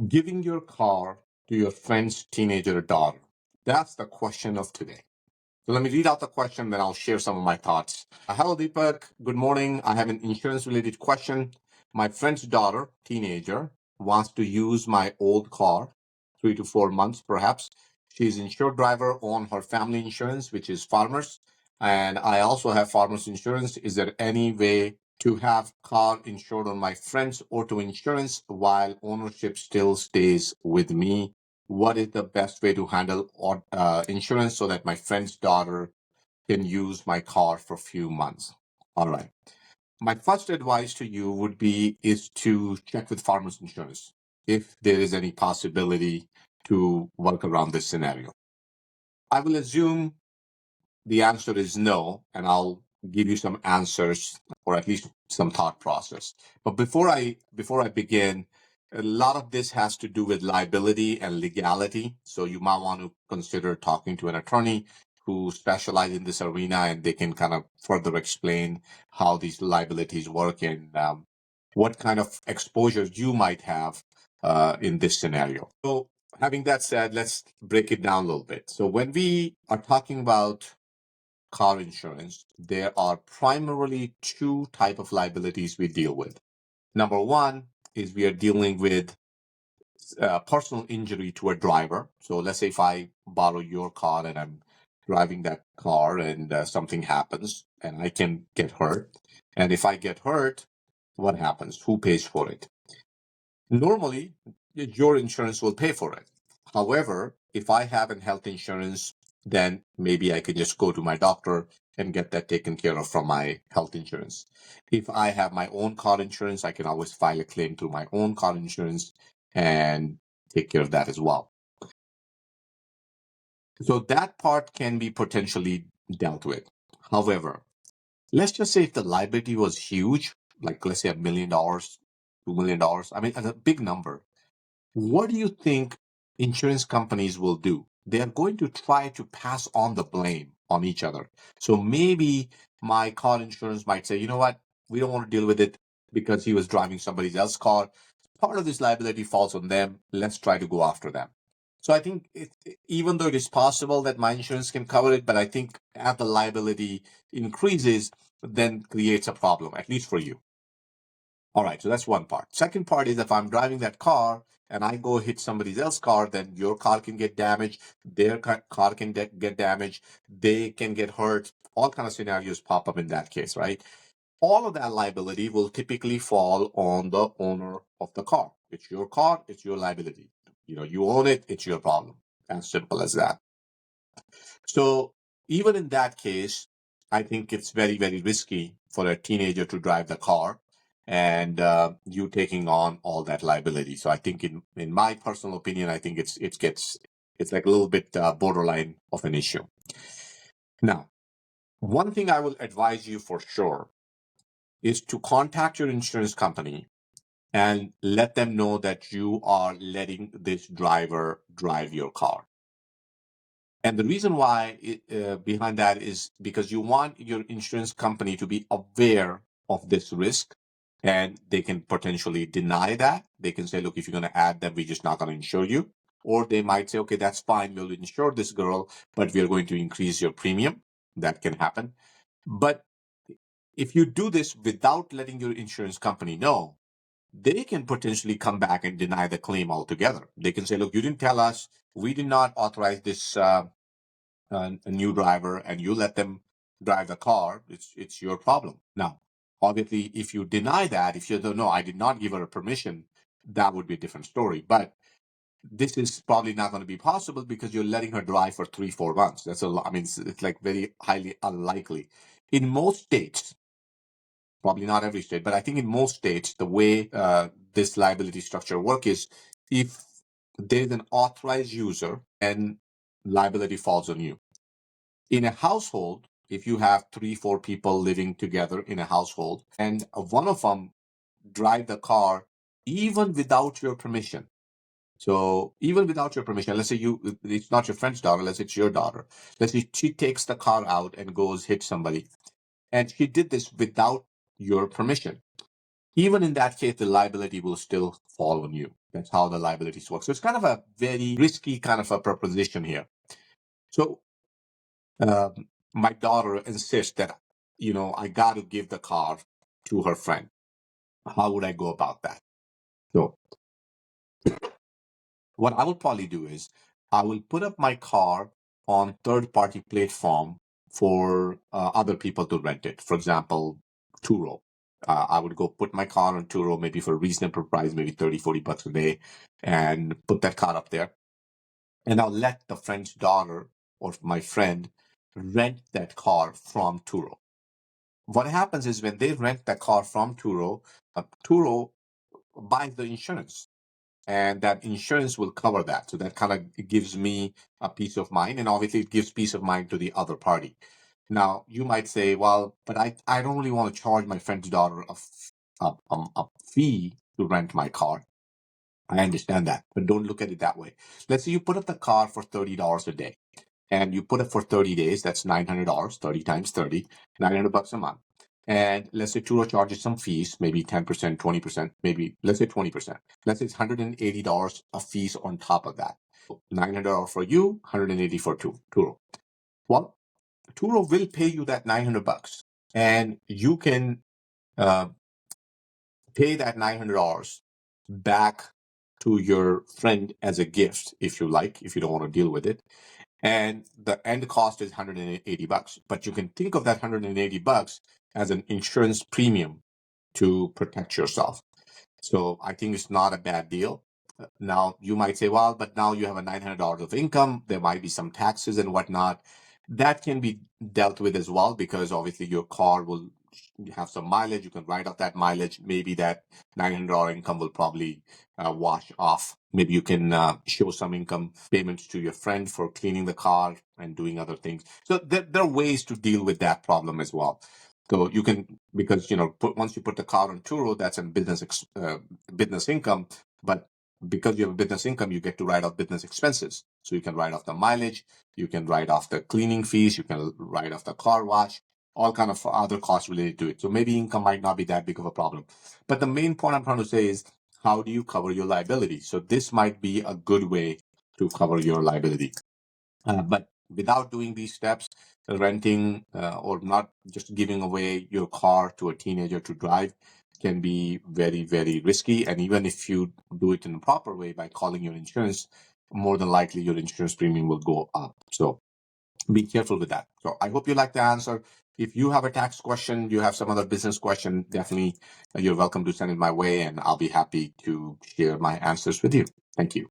Giving your car to your friend's teenager daughter. That's the question of today. So let me read out the question, then I'll share some of my thoughts. Hello, Deepak. Good morning. I have an insurance related question. My friend's daughter, teenager, wants to use my old car, 3 to 4 months perhaps. She's insured driver on her family insurance, which is farmers. And I also have farmers insurance. Is there any way to have car insured on my friend's auto insurance while ownership still stays with me? What is the best way to handle insurance so that my friend's daughter can use my car for a few months? All right. My first advice to you would be is to check with farmers insurance if there is any possibility to work around this scenario. I will assume the answer is no, and I'll give you some answers or at least some thought process. But before I begin, a lot of this has to do with liability and legality. So you might want to consider talking to an attorney who specializes in this arena, and they can kind of further explain how these liabilities work and what kind of exposures you might have in this scenario. So having that said, let's break it down a little bit. So when we are talking about car insurance, there are primarily two type of liabilities we deal with. Number one is we are dealing with personal injury to a driver. So let's say if I borrow your car and I'm driving that car and something happens and I can get hurt. And if I get hurt, what happens? Who pays for it? Normally, your insurance will pay for it. However, if I have an health insurance, then maybe I can just go to my doctor and get that taken care of from my health insurance. If I have my own car insurance, I can always file a claim through my own car insurance and take care of that as well. So that part can be potentially dealt with. However, let's just say if the liability was huge, like let's say $1 million, $2 million, I mean, a big number. What do you think insurance companies will do? They are going to try to pass on the blame on each other. So maybe my car insurance might say, you know what, we don't want to deal with it because he was driving somebody else's car. Part of this liability falls on them. Let's try to go after them. So I think even though it is possible that my insurance can cover it, but I think as the liability increases, then creates a problem, at least for you. All right, so that's one part. Second part is if I'm driving that car and I go hit somebody else's car, then your car can get damaged, their car can get damaged, they can get hurt. All kind of scenarios pop up in that case, right? All of that liability will typically fall on the owner of the car. It's your car, it's your liability. You know, you own it, it's your problem. As simple as that. So even in that case, I think it's very, very risky for a teenager to drive the car and you taking on all that liability. So I think in my personal opinion, I think it's like a little bit borderline of an issue. Now, one thing I will advise you for sure is to contact your insurance company and let them know that you are letting this driver drive your car. And the reason why behind that is because you want your insurance company to be aware of this risk, and they can potentially deny that. They can say, look, if you're going to add that, we're just not going to insure you. Or they might say, okay, that's fine. We'll insure this girl, but we are going to increase your premium. That can happen. But if you do this without letting your insurance company know, they can potentially come back and deny the claim altogether. They can say, look, you didn't tell us. We did not authorize this a new driver, and you let them drive the car. It's your problem. Now, obviously, if you deny that, if you don't know, I did not give her a permission, that would be a different story. But this is probably not going to be possible because you're letting her drive for 3-4 months. That's a lot. I mean, it's like very highly unlikely. In most states, probably not every state, but I think in most states, the way this liability structure work is if there's an authorized user, and liability falls on you. In a household, if you have 3-4 people living together in a household and one of them drive the car even without your permission. So even without your permission, let's say it's not your friend's daughter, let's say it's your daughter. Let's say she takes the car out and goes hit somebody. And she did this without your permission. Even in that case, the liability will still fall on you. That's how the liabilities work. So it's kind of a very risky kind of a proposition here. So my daughter insists that, I got to give the car to her friend. How would I go about that? So what I will probably do is I will put up my car on third-party platform for other people to rent it. For example, Turo. I would go put my car on Turo, maybe for a reasonable price, maybe 30, $40 a day, and put that car up there. And I'll let the friend's daughter or my friend rent that car from Turo. What happens is when they rent the car from Turo, Turo buys the insurance, and that insurance will cover that. So that kind of gives me a peace of mind, and obviously it gives peace of mind to the other party. Now you might say, well, but I don't really want to charge my friend's daughter a fee to rent my car. I understand that, but don't look at it that way. Let's say you put up the car for $30 a day, and you put it for 30 days. That's $900, 30 times 30, $900 a month. And let's say Turo charges some fees, maybe 10%, 20%, maybe let's say 20%. Let's say it's $180 of fees on top of that. $900 for you, $180 for Turo. Well, Turo will pay you that $900, and you can uh, pay that $900 back to your friend as a gift, if you like, if you don't want to deal with it. And the end cost is $180. But you can think of that $180 as an insurance premium to protect yourself. So I think it's not a bad deal. Now you might say, well, but now you have a $900 of income. There might be some taxes and whatnot. That can be dealt with as well, because obviously your car will have some mileage. You can write off that mileage. Maybe that $900 income will probably wash off. Maybe you can show some income payments to your friend for cleaning the car and doing other things. So there are ways to deal with that problem as well. So you can, because once you put the car on Turo, that's a business income. But because you have a business income, you get to write off business expenses. So you can write off the mileage, you can write off the cleaning fees, you can write off the car wash, all kind of other costs related to it. So maybe income might not be that big of a problem. But the main point I'm trying to say is, how do you cover your liability? So this might be a good way to cover your liability. But without doing these steps, renting or not just giving away your car to a teenager to drive can be very, very risky. And even if you do it in a proper way by calling your insurance, more than likely your insurance premium will go up. So be careful with that. So I hope you like the answer. If you have a tax question, you have some other business question, definitely you're welcome to send it my way, and I'll be happy to share my answers with you. Thank you.